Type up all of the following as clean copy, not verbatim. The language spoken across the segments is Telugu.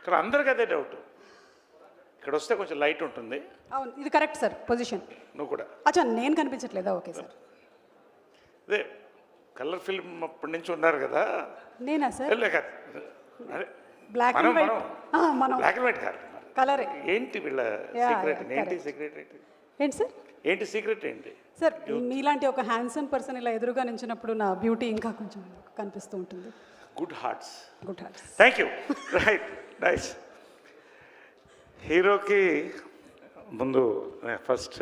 ఇక్కడ అందరికీ అదే డౌట్. ఇక్కడ వస్తే కొంచెం లైట్ ఉంటుంది. అవును, ఇది కరెక్ట్ సార్ పొజిషన్. నువ్వు కూడా అచ్చా, నేను కనిపించట్లేదా? Okay sir. అదే కలర్ ఫిల్మ్ అప్పటి నుంచి ఉన్నారు కదా. నేనా సార్? లేక అదే బ్లాక్ అండ్ వైట్. మనం బ్లాక్ అండ్ వైట్ కాదు, కలరే. ఏంటి వీళ్ళ సీక్రెట్? ఏంటి సీక్రెట్? ఏంటి సార్? ఏంటి సీక్రెట్ ఏంటి సార్, మీలాంటి ఒక హ్యాండ్సమ్ పర్సన్ ఇలా ఎదురుగా నించినప్పుడు నా బ్యూటీ ఇంకా కొంచెం కనిపిస్తూ ఉంటుంది. Good hearts. Good hearts. Thank you. Right, nice. హీరోకి ముందు ఫస్ట్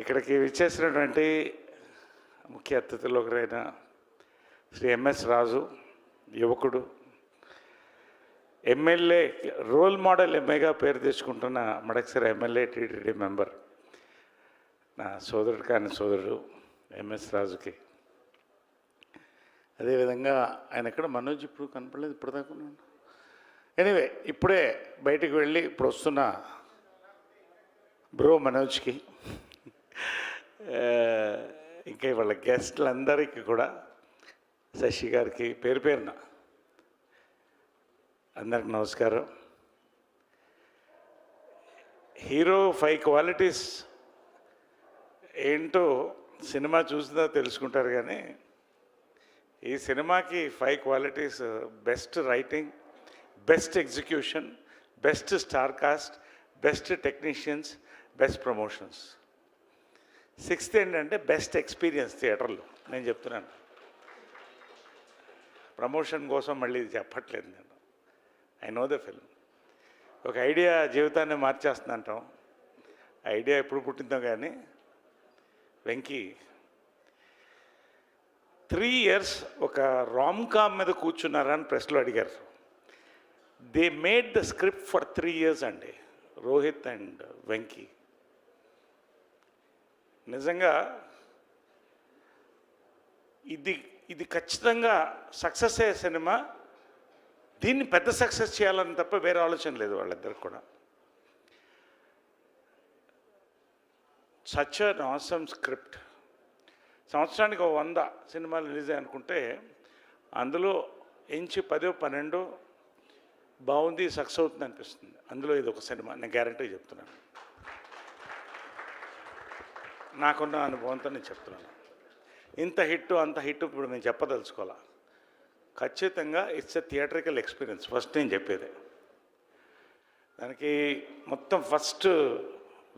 ఇక్కడికి విచ్చేసినటువంటి ముఖ్య అతిథులు ఒకరైన శ్రీ ఎంఎస్ రాజు, యువకుడు, ఎమ్మెల్యే, రోల్ మోడల్ ఎంఏగా పేరు తెచ్చుకుంటున్న మడకసిర ఎమ్మెల్యే, టీటీడీ మెంబర్, నా సోదరుడు కాని సోదరుడు ఎంఎస్ రాజుకి. అదేవిధంగా ఆయన ఎక్కడ మనోజ్ ఇప్పుడు కనపడలేదు ఇప్పటిదాకా. ఎనీవే, ఇప్పుడే బయటికి వెళ్ళి ఇప్పుడు వస్తున్న బ్రో మనోజ్కి, ఇంకా వాళ్ళ గెస్ట్లందరికీ కూడా, శశి గారికి పేరు పేరున అందరికి నమస్కారం. హీరో 5 క్వాలిటీస్ ఏంటో సినిమా చూసినా తెలుసుకుంటారు. కానీ ఈ సినిమాకి 5 qualities: best writing, best execution, best star cast, best technicians, best promotions. 6th ఏంటంటే బెస్ట్ ఎక్స్పీరియన్స్ థియేటర్లో. నేను చెప్తున్నాను, ప్రమోషన్ కోసం మళ్ళీ ఇది చెప్పట్లేదు నేను. I know the film. ఒక ఐడియా జీవితాన్ని మార్చేస్తుందంటాం. ఐడియా ఎప్పుడు పుట్టిందో కానీ వెంకీ 3 years ఒక రామ్కామ్ మీద కూర్చున్నారా అని ప్రెస్లో అడిగారు. They made the script for 3 years అండి, రోహిత్ అండ్ వెంకీ. నిజంగా ఇది ఖచ్చితంగా సక్సెస్ అయ్యే సినిమా. దీన్ని పెద్ద సక్సెస్ చేయాలని తప్ప వేరే ఆలోచన లేదు వాళ్ళిద్దరికి కూడా. Such an awesome script. సంవత్సరానికి 100 సినిమాలు రిలీజ్ అనుకుంటే అందులో ఎంచి 10-12 బాగుంది, సక్సెస్ అవుతుంది అనిపిస్తుంది. అందులో ఇది ఒక సినిమా, నేను గ్యారంటీ చెప్తున్నాను. నాకున్న అనుభవంతో నేను చెప్తున్నాను. ఇంత హిట్ అంత హిట్ ఇప్పుడు నేను చెప్పదలుచుకోవాలా. ఖచ్చితంగా it's a theatrical experience. First నేను చెప్పేది దానికి మొత్తం first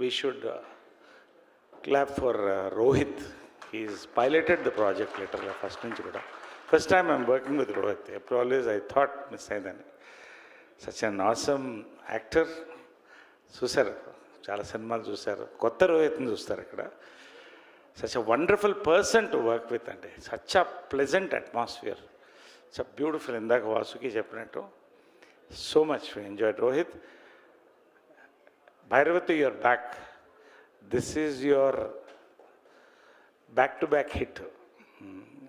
we should clap for Rohit. He is piloted the project లిటరల్గా ఫస్ట్ నుంచి కూడా. First time I'm working with Rohit. ఎప్పుడు ఆల్వేస్ ఐ థాట్ మిస్ అయిందని. Such an awesome actor. చూశారు, చాలా సినిమాలు చూశారు, కొత్త రోహిత్ని చూస్తారు ఇక్కడ. Such a wonderful person to work with అండి. Such a pleasant atmosphere, such a beautiful. ఇందాక వాసుకి చెప్పినట్టు so much we enjoyed Rohit. Bhairavathi, your back. This is your back-to-back hit.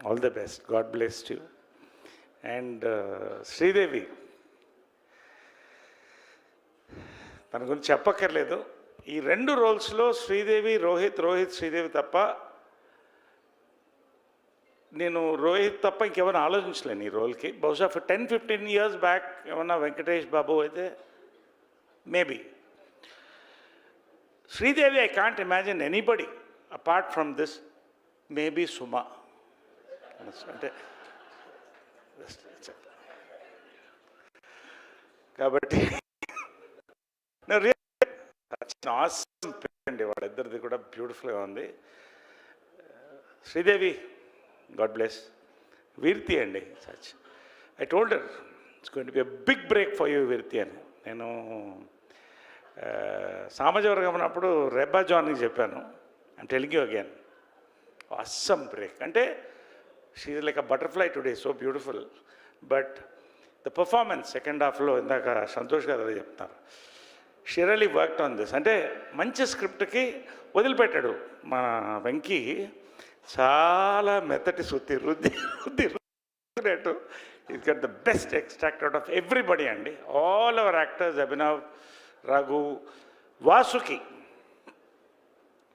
All the best. God bless you. And Sridevi, తన గురించి చెప్పక్కర్లేదు. ఈ 2 రోల్స్లో శ్రీదేవి, రోహిత్ శ్రీదేవి తప్ప, నేను రోహిత్ తప్ప ఇంకెవరైనా ఆలోచించలేను ఈ రోల్కి. బహుశా 10-15 years బ్యాక్ ఏమన్నా వెంకటేష్ బాబు అయితే maybe. Sridevi, I can't imagine anybody apart from this. Maybe Suma. అంటే కాబట్టి అండి వాళ్ళిద్దరిది కూడా బ్యూటిఫుల్గా ఉంది. Sridevi, God bless. వీర్తి అండి, such. I told her it's going to be a big break for you Veerthi అని. నేను సామాజవర్గం ఉన్నప్పుడు రెబ్బా జాన్కి చెప్పాను. I'm telling you again, awesome break. అంటే she is like a butterfly today, so beautiful. But the performance second హాఫ్లో ఇందాక సంతోష్ గారు అదే చెప్తున్నారు. She really worked on this. అంటే మంచి స్క్రిప్ట్కి వదిలిపెట్టాడు మన వెంకీ. చాలా మెత్తటి రుద్దినట్టు is got the best extract out of everybody అండి. All our actors, Abhinav, Raghu, Vasuki.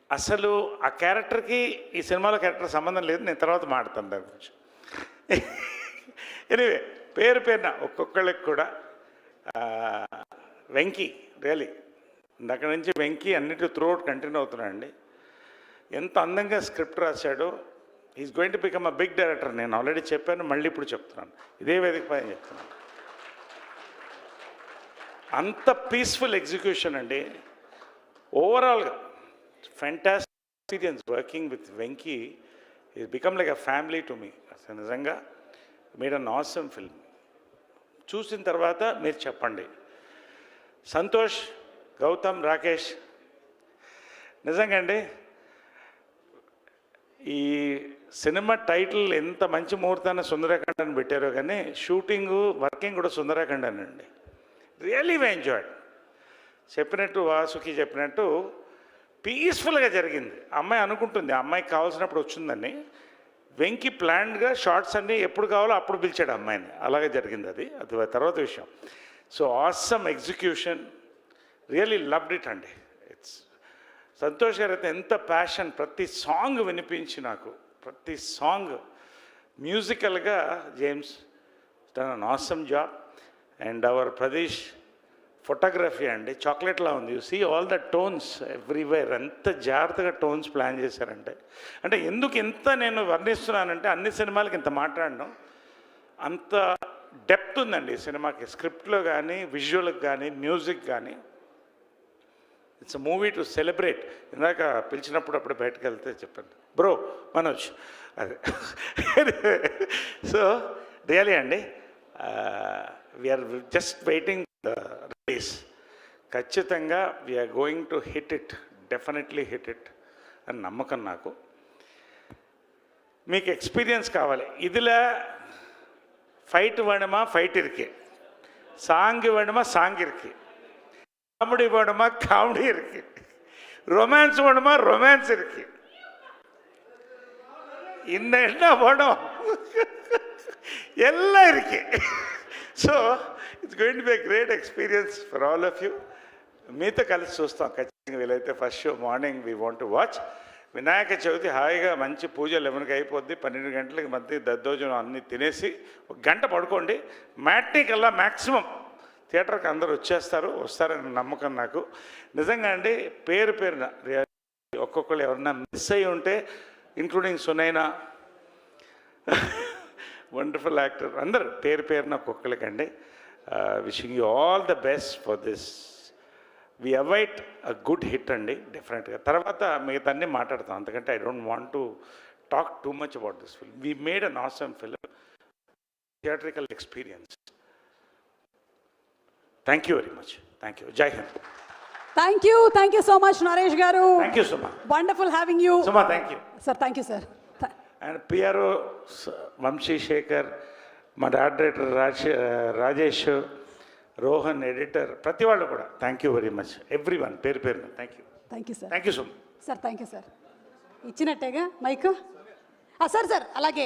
అసలు ఆ క్యారెక్టర్కి ఈ సినిమాలో క్యారెక్టర్ సంబంధం లేదు. నేను తర్వాత మాట్లాడతాను దాని గురించి. ఎనివే, పేరున ఒక్కొక్కళ్ళకి కూడా వెంకీ రియలీ అక్కడి నుంచి వెంకీ అన్నిటి త్రూఅవుట్ కంటిన్యూ అవుతున్నాడండి. ఎంత అందంగా స్క్రిప్ట్ రాశాడో. Is going to become a big director. నేను ఆల్రెడీ చెప్పాను, మళ్ళీ ఇప్పుడు చెప్తున్నాను, ఇదే వేదిక పైన చెప్తున్నాను. అంత పీస్ఫుల్ ఎగ్జిక్యూషన్ అండి. ఓవరాల్గా fantastic experience working with Venky. Is become like a family to me. అసలు నిజంగా మేడ్ అన్ ఆసమ్ ఫిల్మ్. చూసిన తర్వాత మీరు చెప్పండి. సంతోష్, గౌతమ్, రాకేష్, నిజంగా అండి ఈ సినిమా టైటిల్ ఎంత మంచి ముహూర్తాన్ని సుందరకాండ అని పెట్టారో కానీ షూటింగు వర్కింగ్ కూడా సుందరకాండ అండి. Really why enjoyed. చెప్పినట్టు వాసుకి చెప్పినట్టు పీస్ఫుల్గా జరిగింది. అమ్మాయి అనుకుంటుంది ఆ అమ్మాయికి కావాల్సినప్పుడు వచ్చిందని. వెంకీ ప్లాన్డ్గా షార్ట్స్ అన్నీ ఎప్పుడు కావాలో అప్పుడు పిలిచాడు అమ్మాయిని. అలాగే జరిగింది అది తర్వాత విషయం. So awesome execution, really loved it అండి. ఇట్స్ సంతోష్ గారు అయితే ఎంత ప్యాషన్, ప్రతి సాంగ్ వినిపించి నాకు ప్రతి సాంగ్ మ్యూజికల్గా James done an awesome job. And our Pradesh photography అండి చాక్లెట్లా ఉంది. You see all the tones everywhere. ఎంత జాగ్రత్తగా టోన్స్ ప్లాన్ చేశారంటే, అంటే ఎందుకు ఇంత నేను వర్ణిస్తున్నానంటే అన్ని సినిమాలకి ఇంత మాట్లాడడం, అంత డెప్త్ ఉందండి ఈ సినిమాకి. స్క్రిప్ట్లో కానీ, విజువల్కి కానీ, మ్యూజిక్ కానీ. It's a movie to celebrate. ఇందాక పిలిచినప్పుడు అప్పుడు బయటకు వెళ్తే చెప్పాను బ్రో మనోజ్ అదే. సో రియలీ అండి we're just waiting the release. ఖచ్చితంగా we're going to hit it, definitely hit it అని నమ్మకం నాకు. మీకు ఎక్స్పీరియన్స్ కావాలి. ఇదిలా ఫైట్ వేணுమా ఫైట్ ఇరికి, సాంగ్ వేணுమా సాంగ్ ఇరికి, காமெடி வேணுமா காமெடி இருக்கு, ரொமான்ஸ் வேணுமா ரொமான்ஸ் இருக்கு, இன்னும் என்ன வேணும் எல்லாம் இருக்கு. So it's going to be a great experience for all of you. మీతో కలిసి చూస్తాం ఖచ్చితంగా. వీలైతే first show morning we want to watch. Vinayaka Chavithi హాయిగా మంచి పూజ 11కి అయిపోద్ది. 12 గంటలకి మధ్య దద్దోజనం అన్నీ తినేసి ఒక గంట పడుకోండి. మ్యాట్నీ కల్లా మ్యాక్సిమం థియేటర్కి అందరూ వస్తారని నమ్మకం నాకు. నిజంగా అండి పేరున ఒక్కొక్కరు ఎవరన్నా మిస్ అయ్యి ఉంటే, ఇంక్లూడింగ్ సునైనా వండర్ఫుల్ యాక్టర్, అందరు పేరున ఒక్కొక్కరికండి. Wishing you all the best for this. We await a good hit అండి డెఫినెట్గా. తర్వాత మిగతా అన్నీ మాట్లాడతాం, ఎందుకంటే I don't want to talk too much about this film. We made an awesome film, theatrical experience. Thank you very much. Thank you. Jai Hind. Thank you so much Naresh garu. Thank you Suma. Wonderful having you Suma. Thank you sir. Thank you sir. And PRO Vamsi Sekhar, మా డైరెక్టర్ రాజేష్, రోహన్ ఎడిటర్, ప్రతి వాళ్ళు కూడా thank you very much. Everyone పేరున thank you. Thank you sir. Thank you so much sir. Thank you sir. ఇచ్చినట్టేగా మైక్ సార్. అలాగే